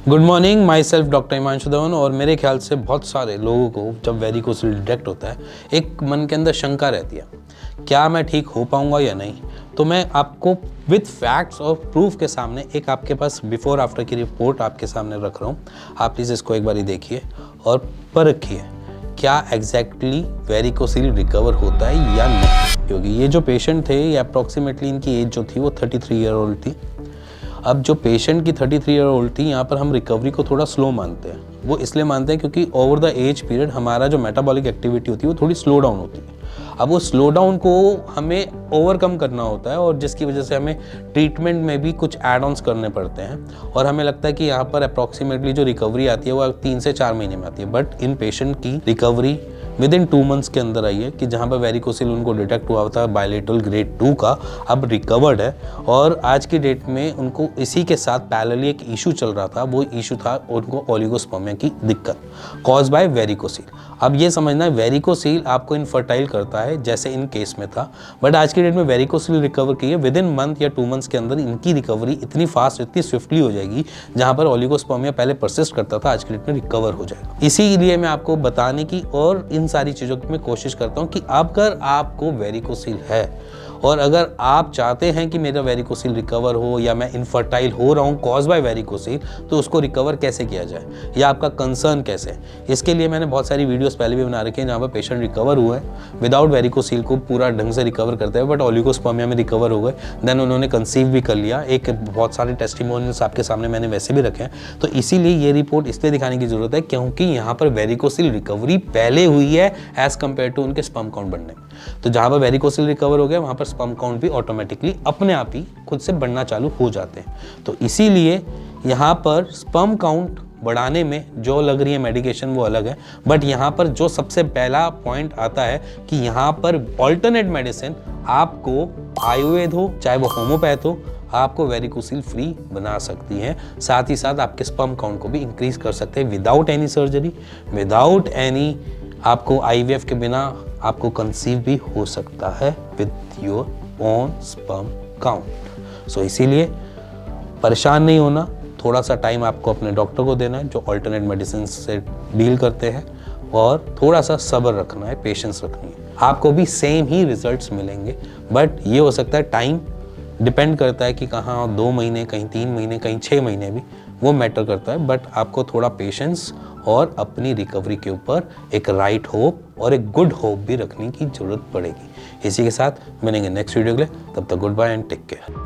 Good morning, my self doctor Himanshu Dhawan. और मेरे ख्याल से बहुत सारे लोगों को जब वेरिकोसिल डिटेक्ट होता है एक मन के अंदर शंका रहती है, क्या मैं ठीक हो पाऊंगा या नहीं। तो मैं आपको विद फैक्ट्स और प्रूफ के सामने एक आपके पास बिफोर आफ्टर की रिपोर्ट आपके सामने रख रहा हूँ। आप प्लीज़ इसको एक बार देखिए और परखिए क्या एग्जैक्टली वेरिकोसिल रिकवर होता है या नहीं। क्योंकि ये जो पेशेंट थे, ये अप्रॉक्सीमेटली इनकी एज जो थी वो 33 ईयर ओल्ड थी। अब जो पेशेंट की 33 ईयर ओल्ड थी, यहाँ पर हम रिकवरी को थोड़ा स्लो मानते हैं। वो इसलिए मानते हैं क्योंकि ओवर द एज पीरियड हमारा जो मेटाबॉलिक एक्टिविटी होती है वो थोड़ी स्लो डाउन होती है। अब वो स्लो डाउन को हमें ओवरकम करना होता है और जिसकी वजह से हमें ट्रीटमेंट में भी कुछ एड ऑन्स करने पड़ते हैं। और हमें लगता है कि यहाँ पर अप्रॉक्सीमेटली जो रिकवरी आती है वो 3 से 4 महीने में आती है। बट इन पेशेंट की रिकवरी विद इन 2 मंथ्स के अंदर आई है कि जहाँ पर वेरिकोसिल उनको डिटेक्ट हुआ था बायलेटरल ग्रेड 2 का, अब रिकवर्ड है। और आज की डेट में उनको इसी के साथ पैरेलली एक इशू चल रहा था। वो इशू था उनको ओलिगोस्पर्मिया की दिक्कत कॉज बाय वेरिकोसिल। अब ये समझना है वेरिकोसिल आपको इनफर्टाइल करता है जैसे इन केस में था, बट आज की डेट में वेरिकोसिल रिकवर की है विद इन मंथ या 2 मंथ्स के अंदर इनकी रिकवरी इतनी फास्ट, इतनी स्विफ्टली हो जाएगी। जहाँ पर ओलिगोस्पर्मिया पहले परसिस्ट करता था, आज की डेट में रिकवर हो जाएगा। इसीलिए मैं आपको बताने की और इन सारी चीज़ों की मैं कोशिश करता हूँ कि अगर आपको वेरिकोसिल है और अगर आप चाहते हैं कि मेरा वेरिकोसिल रिकवर हो या मैं इनफर्टाइल हो रहा हूँ कॉज बाय वेरिकोसिल, तो उसको रिकवर कैसे किया जाए या आपका कंसर्न कैसे है। इसके लिए मैंने बहुत सारी वीडियोस पहले भी बना रखी हैं जहाँ पर पेशेंट रिकवर हुए विदाउट वेरिकोसिल को पूरा ढंग से रिकवर करते हैं, बट ओलिगोस्पर्मिया में रिकवर हो गए, देन उन्होंने कंसीव भी कर लिया। एक बहुत सारे टेस्टिमोनियल्स आपके सामने मैंने वैसे भी रखे हैं। तो इसीलिए ये रिपोर्ट इसलिए दिखाने की जरूरत है क्योंकि यहाँ पर वेरिकोसिल रिकवरी पहले हुई है एज कम्पेयर टू उनके स्पर्म काउंट बढ़ने में। तो जहाँ पर वेरिकोसिल रिकवर हो गया वहाँ पर स्पर्म काउंट भी ऑटोमेटिकली अपने आप ही खुद से बढ़ना चालू हो जाते हैं। तो इसीलिए यहाँ पर स्पर्म काउंट बढ़ाने में जो लग रही है मेडिकेशन वो अलग है, बट यहाँ पर जो सबसे पहला पॉइंट आता है कि यहाँ पर ऑल्टरनेट मेडिसिन आपको आयुर्वेद हो चाहे वो होम्योपैथ हो, आपको वेरिकोसिल फ्री बना सकती है। साथ ही साथ आपके स्पर्म काउंट को भी इंक्रीज कर सकते हैं without any surgery, without any आपको आईवीएफ के बिना आपको कंसीव भी हो सकता है with your own sperm count. So इसीलिए परेशान नहीं होना, थोड़ा सा टाइम आपको अपने डॉक्टर को देना है जो अल्टरनेट मेडिसिन से डील करते हैं, और थोड़ा सा सब्र रखना है, पेशेंस रखनी है। आपको भी सेम ही रिजल्ट्स मिलेंगे, बट ये हो सकता है टाइम डिपेंड करता है कि कहाँ 2 महीने, कहीं 3 महीने, कहीं 6 महीने भी वो मैटर करता है। बट आपको थोड़ा पेशेंस और अपनी रिकवरी के ऊपर एक राइट होप और एक गुड होप भी रखने की जरूरत पड़ेगी। इसी के साथ मिलेंगे नेक्स्ट वीडियो के लिए, तब तक goodbye and take care.